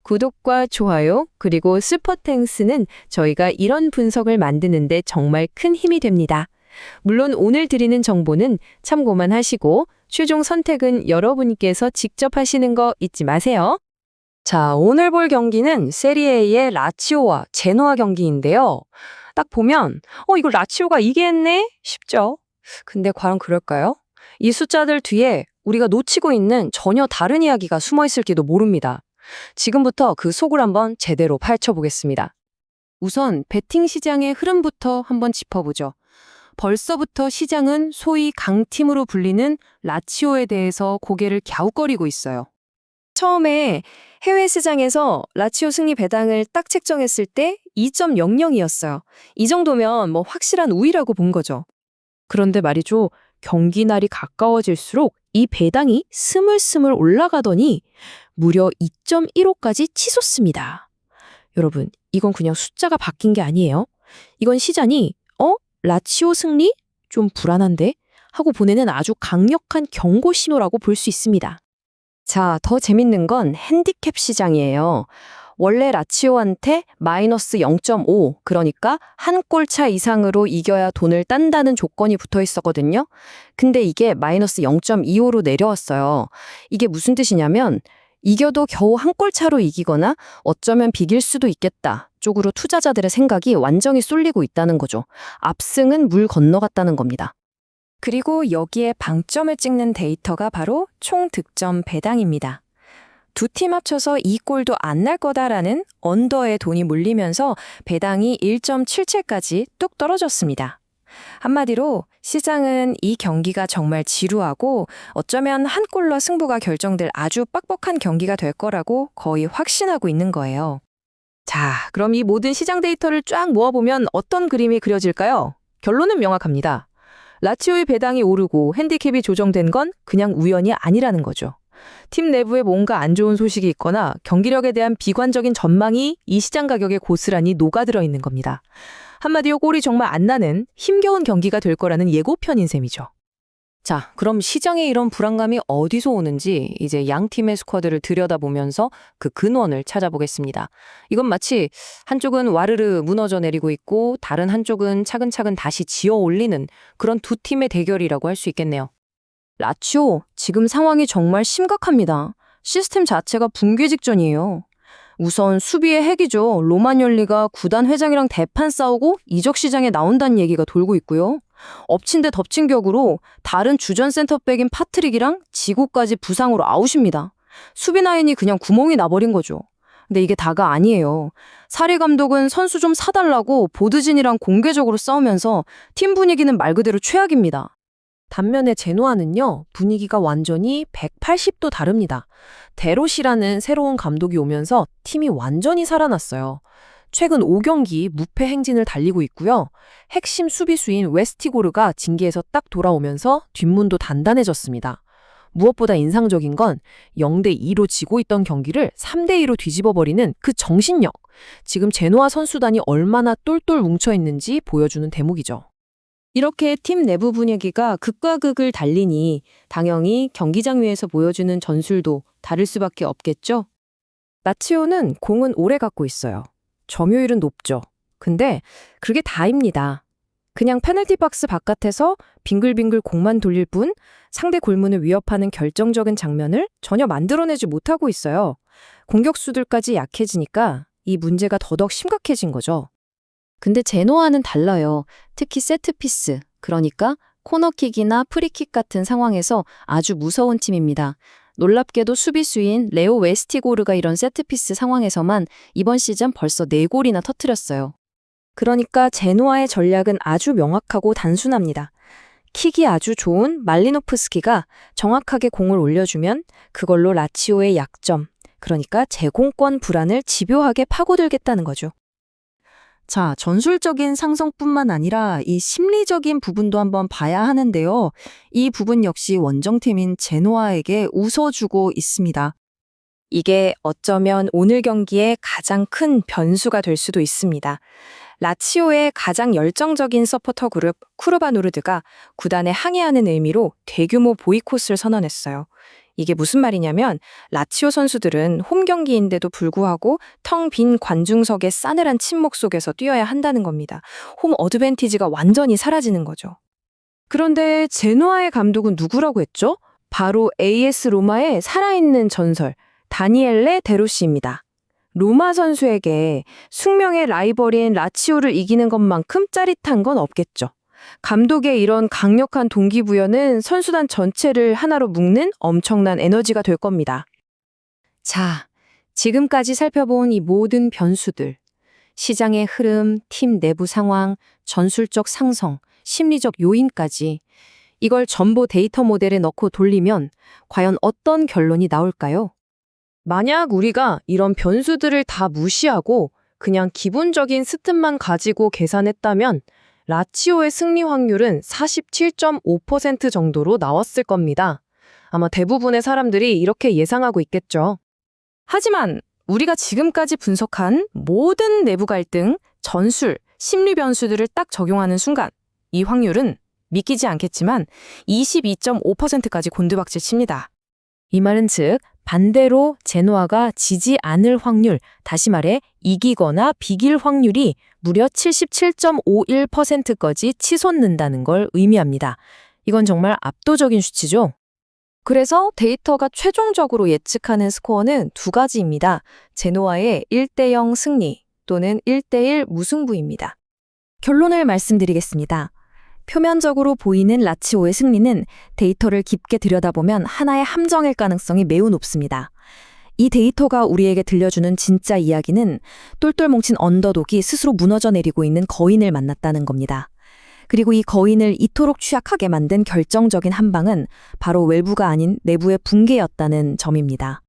구독과 좋아요, 그리고 슈퍼땡스는 저희가 이런 분석을 만드는데 정말 큰 힘이 됩니다. 물론 오늘 드리는 정보는 참고만 하시고 최종 선택은 여러분께서 직접 하시는 거 잊지 마세요. 자, 오늘 볼 경기는 세리에의 라치오와 제노아 경기인데요. 딱 보면 이걸 라치오가 이기겠네? 싶죠? 근데 과연 그럴까요? 이 숫자들 뒤에 우리가 놓치고 있는 전혀 다른 이야기가 숨어 있을지도 모릅니다. 지금부터 그 속을 한번 제대로 파헤쳐보겠습니다. 우선 베팅 시장의 흐름부터 한번 짚어보죠. 벌써부터 시장은 소위 강팀으로 불리는 라치오에 대해서 고개를 갸웃거리고 있어요. 처음에 해외 시장에서 라치오 승리 배당을 딱 책정했을 때 2.00이었어요. 이 정도면 확실한 우위라고 본 거죠. 그런데 말이죠. 경기 날이 가까워질수록 이 배당이 스물스물 올라가더니 무려 2.15까지 치솟습니다. 여러분, 이건 그냥 숫자가 바뀐 게 아니에요. 이건 시장이 라치오 승리? 좀 불안한데? 하고 보내는 아주 강력한 경고 신호라고 볼 수 있습니다. 자, 더 재밌는 건 핸디캡 시장이에요. 원래 라치오한테 마이너스 0.5, 그러니까 한 골 차 이상으로 이겨야 돈을 딴다는 조건이 붙어 있었거든요. 근데 이게 마이너스 0.25로 내려왔어요. 이게 무슨 뜻이냐면 이겨도 겨우 한 골 차로 이기거나 어쩌면 비길 수도 있겠다 쪽으로 투자자들의 생각이 완전히 쏠리고 있다는 거죠. 압승은 물 건너갔다는 겁니다. 그리고 여기에 방점을 찍는 데이터가 바로 총 득점 배당입니다. 두 팀 합쳐서 2골도 안 날 거다라는 언더에 돈이 몰리면서 배당이 1.77까지 뚝 떨어졌습니다. 한마디로 시장은 이 경기가 정말 지루하고 어쩌면 한 골로 승부가 결정될 아주 빡빡한 경기가 될 거라고 거의 확신하고 있는 거예요. 자, 그럼 이 모든 시장 데이터를 쫙 모아보면 어떤 그림이 그려질까요? 결론은 명확합니다. 라치오의 배당이 오르고 핸디캡이 조정된 건 그냥 우연이 아니라는 거죠. 팀 내부에 뭔가 안 좋은 소식이 있거나 경기력에 대한 비관적인 전망이 이 시장 가격에 고스란히 녹아들어 있는 겁니다. 한마디로 골이 정말 안 나는 힘겨운 경기가 될 거라는 예고편인 셈이죠. 자, 그럼 시장의 이런 불안감이 어디서 오는지 이제 양 팀의 스쿼드를 들여다보면서 그 근원을 찾아보겠습니다. 이건 마치 한쪽은 와르르 무너져 내리고 있고 다른 한쪽은 차근차근 다시 지어 올리는 그런 두 팀의 대결이라고 할 수 있겠네요. 라치오, 지금 상황이 정말 심각합니다. 시스템 자체가 붕괴 직전이에요. 우선 수비의 핵이죠. 로마gnoli가 구단 회장이랑 대판 싸우고 이적 시장에 나온다는 얘기가 돌고 있고요. 엎친 데 덮친 격으로 다른 주전 센터백인 파트릭이랑 지고까지 부상으로 아웃입니다. 수비 라인이 그냥 구멍이 나버린 거죠. 근데 이게 다가 아니에요. 사리 감독은 선수 좀 사달라고 보드진이랑 공개적으로 싸우면서 팀 분위기는 말 그대로 최악입니다. 반면에 제노아는요, 분위기가 완전히 180도 다릅니다. 데롯이라는 새로운 감독이 오면서 팀이 완전히 살아났어요. 최근 5경기 무패 행진을 달리고 있고요. 핵심 수비수인 웨스티고르가 징계에서 딱 돌아오면서 뒷문도 단단해졌습니다. 무엇보다 인상적인 건 0대2로 지고 있던 경기를 3대2로 뒤집어버리는 그 정신력. 지금 제노아 선수단이 얼마나 똘똘 뭉쳐있는지 보여주는 대목이죠. 이렇게 팀 내부 분위기가 극과 극을 달리니 당연히 경기장 위에서 보여주는 전술도 다를 수밖에 없겠죠? 라치오는 공은 오래 갖고 있어요. 점유율은 높죠. 근데 그게 다입니다. 그냥 페널티 박스 바깥에서 빙글빙글 공만 돌릴 뿐 상대 골문을 위협하는 결정적인 장면을 전혀 만들어내지 못하고 있어요. 공격수들까지 약해지니까 이 문제가 더더욱 심각해진 거죠. 근데 제노아는 달라요. 특히 세트피스, 그러니까 코너킥이나 프리킥 같은 상황에서 아주 무서운 팀입니다. 놀랍게도 수비수인 레오 웨스티고르가 이런 세트피스 상황에서만 이번 시즌 벌써 4골이나 터뜨렸어요. 그러니까 제노아의 전략은 아주 명확하고 단순합니다. 킥이 아주 좋은 말리노프스키가 정확하게 공을 올려주면 그걸로 라치오의 약점, 그러니까 제공권 불안을 집요하게 파고들겠다는 거죠. 자, 전술적인 상성뿐만 아니라 이 심리적인 부분도 한번 봐야 하는데요. 이 부분 역시 원정팀인 제노아에게 웃어주고 있습니다. 이게 어쩌면 오늘 경기의 가장 큰 변수가 될 수도 있습니다. 라치오의 가장 열정적인 서포터 그룹 쿠르바누르드가 구단에 항의하는 의미로 대규모 보이콧을 선언했어요. 이게 무슨 말이냐면 라치오 선수들은 홈 경기인데도 불구하고 텅 빈 관중석의 싸늘한 침묵 속에서 뛰어야 한다는 겁니다. 홈 어드밴티지가 완전히 사라지는 거죠. 그런데 제노아의 감독은 누구라고 했죠? 바로 AS 로마의 살아있는 전설, 다니엘레 데로시입니다. 로마 선수에게 숙명의 라이벌인 라치오를 이기는 것만큼 짜릿한 건 없겠죠. 감독의 이런 강력한 동기부여는 선수단 전체를 하나로 묶는 엄청난 에너지가 될 겁니다. 자, 지금까지 살펴본 이 모든 변수들, 시장의 흐름, 팀 내부 상황, 전술적 상성, 심리적 요인까지 이걸 전부 데이터 모델에 넣고 돌리면 과연 어떤 결론이 나올까요? 만약 우리가 이런 변수들을 다 무시하고 그냥 기본적인 스탯만 가지고 계산했다면 라치오의 승리 확률은 47.5% 정도로 나왔을 겁니다. 아마 대부분의 사람들이 이렇게 예상하고 있겠죠. 하지만 우리가 지금까지 분석한 모든 내부 갈등, 전술, 심리 변수들을 딱 적용하는 순간 이 확률은 믿기지 않겠지만 22.5%까지 곤두박질 칩니다. 이 말은 즉 반대로 제노아가 지지 않을 확률, 다시 말해 이기거나 비길 확률이 무려 77.51%까지 치솟는다는 걸 의미합니다. 이건 정말 압도적인 수치죠. 그래서 데이터가 최종적으로 예측하는 스코어는 두 가지입니다. 제노아의 1대0 승리 또는 1대1 무승부입니다. 결론을 말씀드리겠습니다. 표면적으로 보이는 라치오의 승리는 데이터를 깊게 들여다보면 하나의 함정일 가능성이 매우 높습니다. 이 데이터가 우리에게 들려주는 진짜 이야기는 똘똘 뭉친 언더독이 스스로 무너져 내리고 있는 거인을 만났다는 겁니다. 그리고 이 거인을 이토록 취약하게 만든 결정적인 한 방은 바로 외부가 아닌 내부의 붕괴였다는 점입니다.